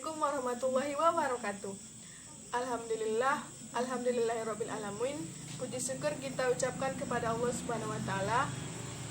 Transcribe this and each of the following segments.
Assalamualaikum warahmatullahi wabarakatuh. Alhamdulillahirabbil alamin. Puji syukur kita ucapkan kepada Allah Subhanahu wa taala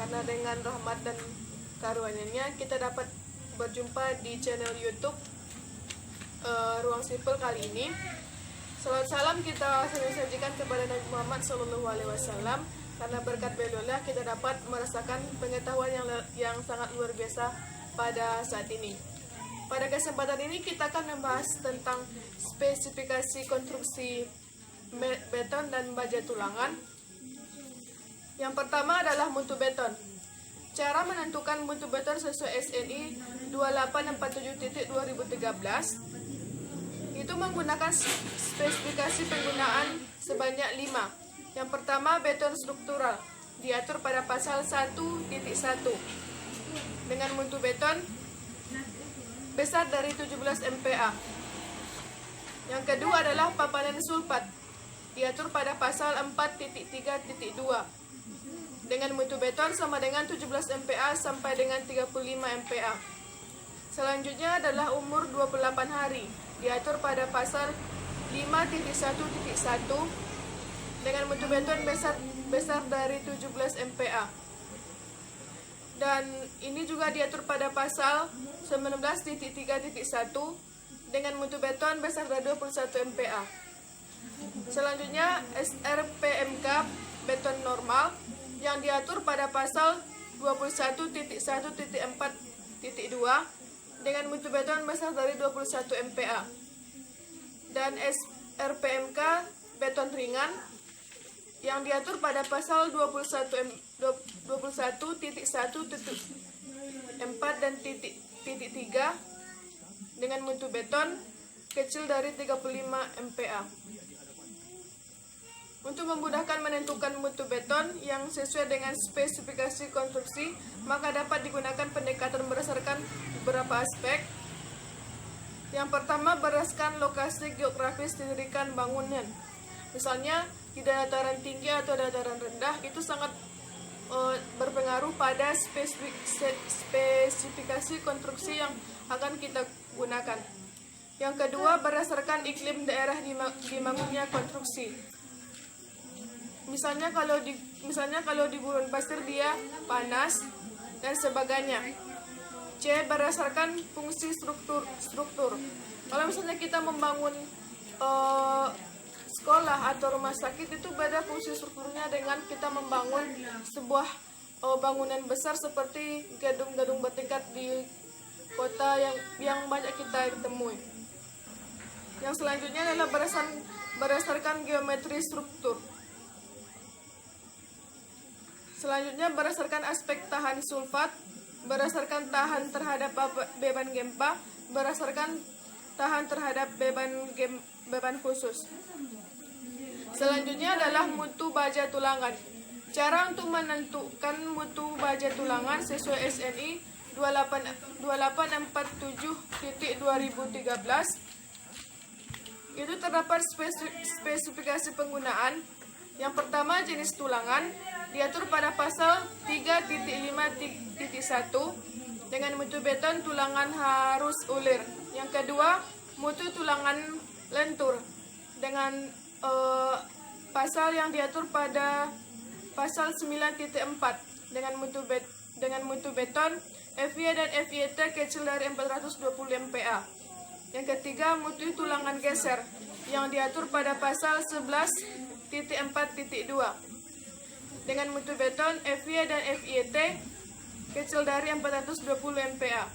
karena dengan rahmat dan karunia-Nya kita dapat berjumpa di channel YouTube Ruang Sipil kali ini. Salawat salam kita sajikan kepada Nabi Muhammad SAW karena berkat beliau kita dapat merasakan pengetahuan yang sangat luar biasa pada saat ini. Pada kesempatan ini kita akan membahas tentang spesifikasi konstruksi beton dan baja tulangan. Yang pertama adalah mutu beton. Cara menentukan mutu beton sesuai SNI 2847-2013 itu menggunakan spesifikasi penggunaan sebanyak 5. Yang pertama, beton struktural diatur pada pasal 1.1 dengan mutu beton besar dari 17 MPa. Yang kedua adalah papanan sulfat diatur pada pasal 4.3.2 dengan mutu beton sama dengan 17 MPa sampai dengan 35 MPa. Selanjutnya adalah umur 28 hari diatur pada pasal 5.1.1 dengan mutu beton besar dari 17 MPa. Dan ini juga diatur pada pasal 19.3.1 dengan mutu beton besar dari 21 MPa. Selanjutnya SRPMK beton normal yang diatur pada pasal 21.1.4.2 dengan mutu beton besar dari 21 MPa. Dan SRPMK beton ringan yang diatur pada pasal 21.1.4 dan titik 3 dengan mutu beton kecil dari 35 MPa. Untuk memudahkan menentukan mutu beton yang sesuai dengan spesifikasi konstruksi, maka dapat digunakan pendekatan berdasarkan beberapa aspek. Yang pertama, berdasarkan lokasi geografis didirikan bangunan. Misalnya di dataran tinggi atau dataran rendah itu sangat berpengaruh pada spesifikasi konstruksi yang akan kita gunakan. Yang kedua, berdasarkan iklim daerah dibangunnya konstruksi. Misalnya kalau di gurun pasir dia panas dan sebagainya. C, berdasarkan fungsi struktur. Kalau misalnya kita membangun sekolah atau rumah sakit itu beda fungsi strukturnya dengan kita membangun sebuah bangunan besar seperti gedung-gedung bertingkat di kota yang banyak kita temui. Yang selanjutnya adalah berdasarkan geometri struktur. Selanjutnya berdasarkan aspek tahan sulfat, berdasarkan tahan terhadap beban gempa, berdasarkan tahan terhadap beban khusus. Selanjutnya adalah mutu baja tulangan. Cara untuk menentukan mutu baja tulangan sesuai SNI 2847-2013 itu terdapat spesifikasi penggunaan. Yang pertama, jenis tulangan diatur pada pasal 3.5.1 dengan mutu beton tulangan harus ulir. Yang kedua, mutu tulangan lentur dengan pasal yang diatur pada pasal 9.4 dengan mutu beton FY dan FYT kecil dari 420 MPa. Yang ketiga, mutu tulangan geser yang diatur pada pasal 11.4.2 dengan mutu beton FY dan FYT kecil dari 420 MPa.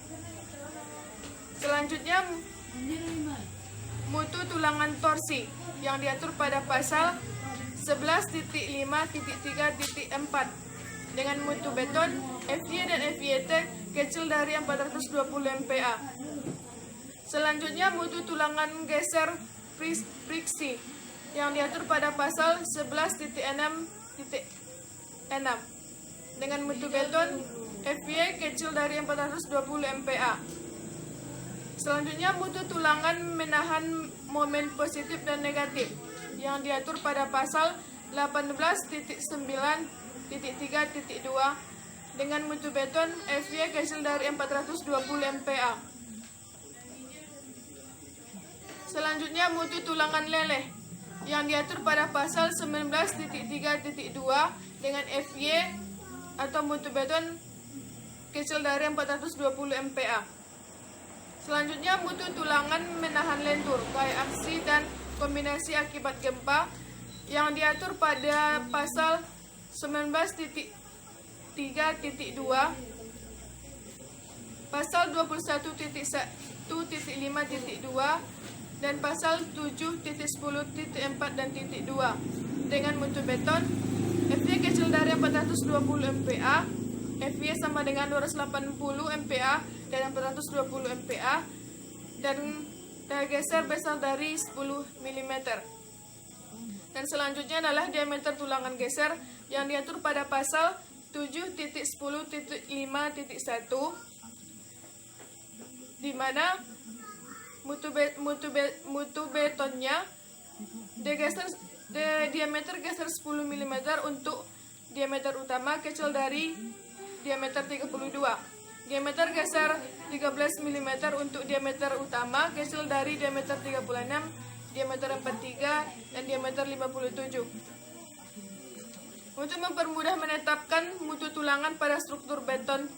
Selanjutnya, mutu tulangan torsi yang diatur pada pasal 11.5.3.4 dengan mutu beton FY dan FYT kecil dari 420 MPa. Selanjutnya, mutu tulangan geser friksi yang diatur pada pasal 11.6.6 dengan mutu beton FY kecil dari 420 MPa. Selanjutnya, mutu tulangan menahan momen positif dan negatif yang diatur pada pasal 18.9.3.2 dengan mutu beton FY kecil dari 420 MPa. Selanjutnya mutu tulangan leleh yang diatur pada pasal 19.3.2 dengan FY atau mutu beton kecil dari 420 MPa. Selanjutnya mutu tulangan menahan lentur, baik aksi dan kombinasi akibat gempa yang diatur pada pasal 19.3.2, pasal 21.1.5.2 dan pasal 7.10.4 dan .2 dengan mutu beton FY kecil dari 420 MPa, FY sama dengan 280 MPa dan 420 MPa, dan daya geser besar dari 10 mm. Dan selanjutnya adalah diameter tulangan geser yang diatur pada pasal 7.10.5.1, di mana mutu betonnya diameter geser 10 mm untuk diameter utama kecil dari diameter 32. Diameter geser 13 mm untuk diameter utama kecil dari diameter 36, diameter 43, dan diameter 57. Untuk mempermudah menetapkan mutu tulangan pada struktur beton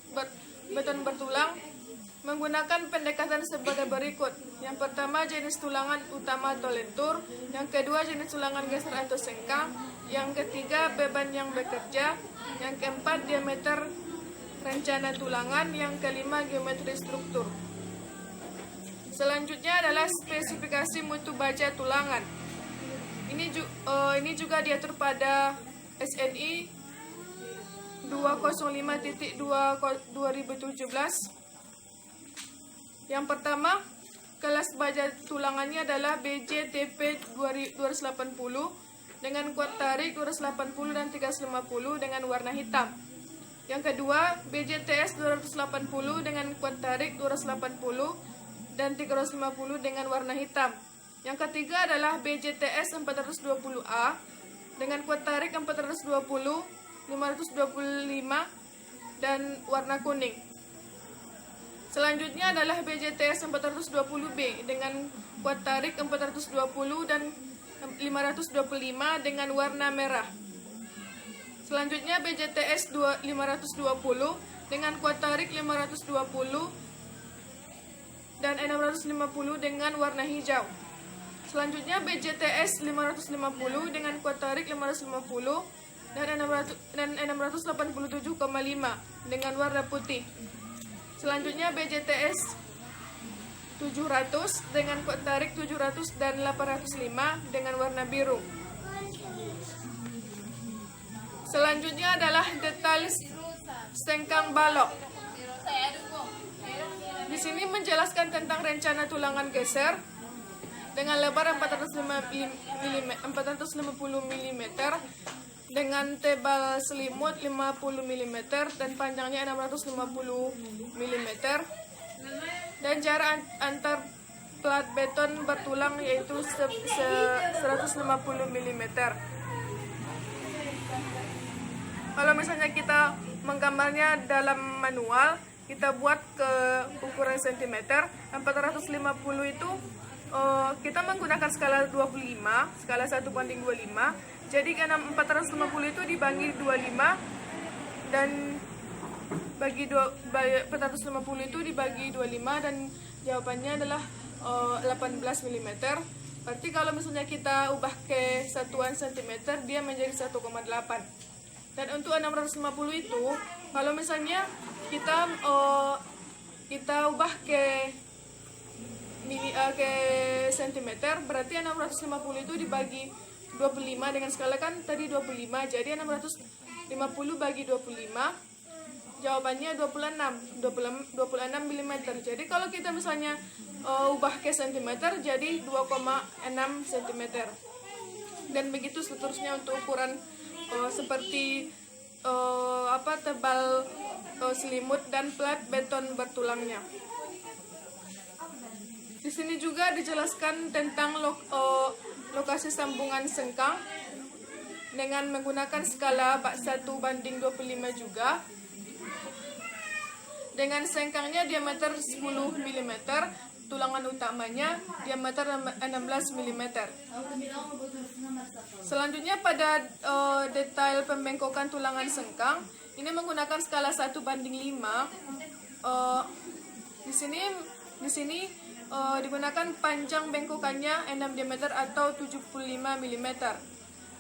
bertulang, menggunakan pendekatan sebagai berikut. Yang pertama, jenis tulangan utama atau lentur. Yang kedua, jenis tulangan geser atau sengkang. Yang ketiga, beban yang bekerja. Yang keempat, diameter rencana tulangan. Yang kelima, geometri struktur. Selanjutnya adalah spesifikasi mutu baja tulangan. Ini juga diatur pada SNI 205.2/2017. Yang pertama, kelas baja tulangannya adalah BJTP 280 dengan kuat tarik 280 dan 350 dengan warna hitam. Yang kedua, BJTS 280 dengan kuat tarik 280 dan 350 dengan warna hitam. Yang ketiga adalah BJTS 420A dengan kuat tarik 420, 525 dan warna kuning. Selanjutnya adalah BJTS 420B dengan kuat tarik 420 dan 525 dengan warna merah. Selanjutnya BJTS 520 dengan kuat tarik 520 dan 650 dengan warna hijau. Selanjutnya BJTS 550 dengan kuat tarik 550 dan 687,5 dengan warna putih. Selanjutnya BJTS 700 dengan kuat tarik 700 dan 805 dengan warna biru. Selanjutnya adalah detail sengkang balok. Di sini menjelaskan tentang rencana tulangan geser dengan lebar 450 mm dengan tebal selimut 50 mm dan panjangnya 650 mm dan jarak antar plat beton bertulang yaitu 150 mm. Kalau misalnya kita menggambarnya dalam manual, kita buat ke ukuran cm 450 itu kita menggunakan skala 25, skala 1:25. Jadi karena 450 itu dibagi 25 dan bagi 450 itu dibagi 25 dan jawabannya adalah 18 mm. Berarti kalau misalnya kita ubah ke satuan cm, dia menjadi 1,8. Dan untuk 650 itu kalau misalnya kita ubah ke sentimeter, berarti 650 itu dibagi 25 dengan skala kan tadi 25, jadi 650 bagi 25 jawabannya 26 mm. Jadi kalau kita misalnya ubah ke sentimeter jadi 2,6 cm. Dan begitu seterusnya untuk ukuran seperti tebal selimut dan plat beton bertulangnya. Di sini juga dijelaskan tentang lokasi sambungan sengkang dengan menggunakan skala 1:25 juga. Dengan sengkangnya diameter 10 mm tulangan utamanya diameter 16 mm. Selanjutnya pada detail pembengkokan tulangan sengkang, ini menggunakan skala 1:5. Di sini digunakan panjang bengkokannya 6 diameter atau 75 mm.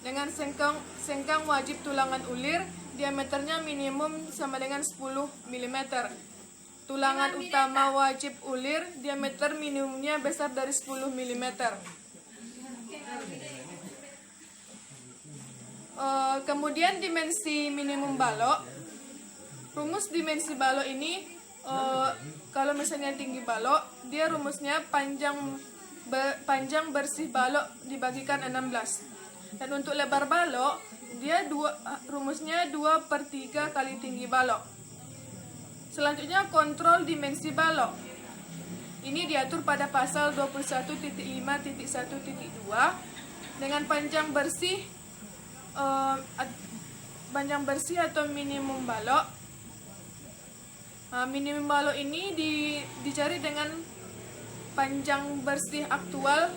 Dengan sengkang wajib tulangan ulir, diameternya minimum sama dengan 10 mm. Tulangan utama wajib ulir, diameter minimumnya besar dari 10 mm. Kemudian dimensi minimum balok. Rumus dimensi balok ini, kalau misalnya tinggi balok, dia rumusnya panjang bersih balok dibagikan 16. Dan untuk lebar balok, dia rumusnya 2/3 kali tinggi balok. Selanjutnya kontrol dimensi balok. Ini diatur pada pasal 21.5.1.2 dengan panjang bersih atau minimum balok. Minimum balok ini dicari dengan panjang bersih aktual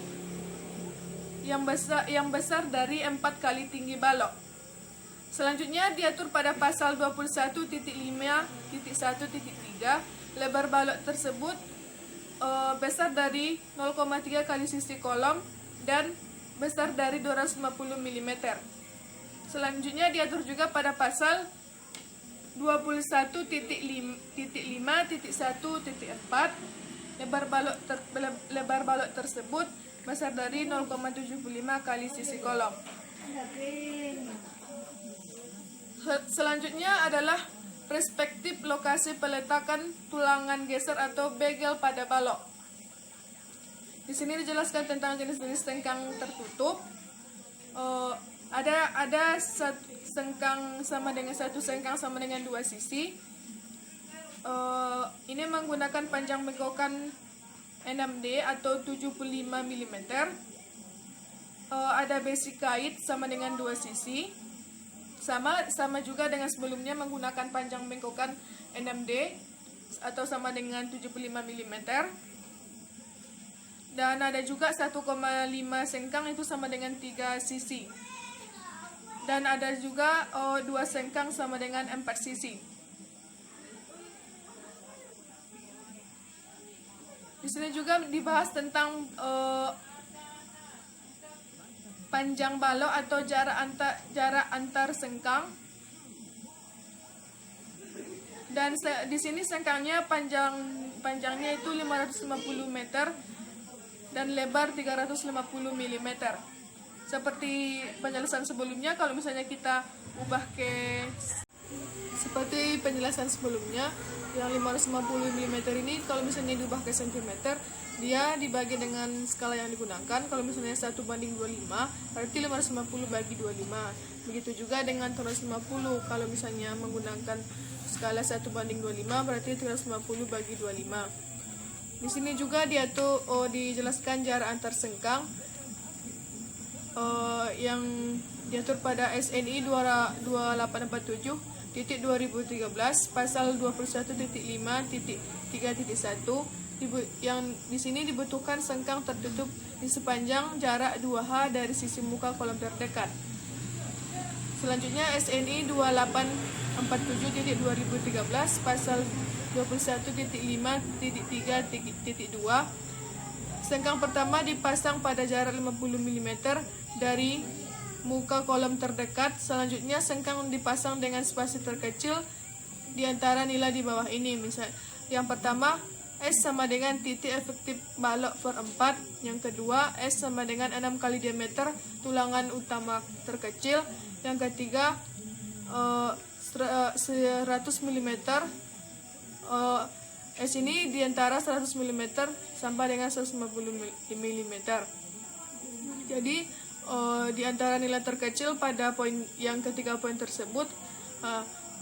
yang besar dari 4 kali tinggi balok. Selanjutnya diatur pada pasal 21.5.1.3, lebar balok tersebut besar dari 0,3 kali sisi kolom dan besar dari 250 mm. Selanjutnya diatur juga pada pasal 21.5.1.4, lebar balok tersebut besar dari 0,75 kali sisi kolom. Selanjutnya adalah perspektif lokasi peletakan tulangan geser atau begel pada balok. Di sini dijelaskan tentang jenis-jenis sengkang tertutup. Ada sengkang sama dengan satu sengkang sama dengan 2 sisi. Ini menggunakan panjang bengkokan 6D atau 75 mm. Ada besi kait sama dengan 2 sisi. Sama juga dengan sebelumnya menggunakan panjang bengkokan 6D atau sama dengan 75 mm. Dan ada juga 1,5 sengkang, itu sama dengan 3 sisi. Dan ada juga 2 sengkang sama dengan 4 sisi. Di sini juga dibahas tentang panjang balok atau jarak antar sengkang. Dan di sini sengkangnya panjangnya itu 550 meter dan lebar 350 mm. Seperti penjelasan sebelumnya, kalau misalnya kita ubah ke seperti penjelasan sebelumnya, yang 550 mm ini kalau misalnya diubah ke cm, dia dibagi dengan skala yang digunakan. Kalau misalnya 1:25, berarti 550 bagi 25. Begitu juga dengan 350, kalau misalnya menggunakan skala 1:25, berarti 350 bagi 25. Di sini juga dijelaskan jarak antar sengkang yang diatur pada SNI 2847/2013 pasal 21.5.3.1, yang di sini dibutuhkan sengkang tertutup di sepanjang jarak 2H dari sisi muka kolom terdekat. Selanjutnya SNI 2847/2013 pasal 21.5.3.2, sengkang pertama dipasang pada jarak 50 mm dari muka kolom terdekat. Selanjutnya sengkang dipasang dengan spasi terkecil di antara nilai di bawah ini. Misal yang pertama, S sama dengan titik efektif balok per 4. Yang kedua, S sama dengan 6 kali diameter tulangan utama terkecil. Yang ketiga, 100 mm. S ini di antara 100 mm sampai dengan 150 mm. Jadi di antara nilai terkecil pada poin yang ketiga poin tersebut,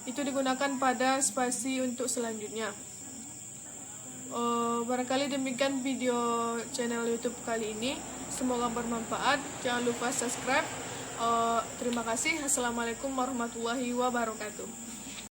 itu digunakan pada spasi untuk selanjutnya. Barangkali demikian video channel YouTube kali ini. Semoga bermanfaat. Jangan lupa subscribe. Terima kasih. Assalamualaikum warahmatullahi wabarakatuh.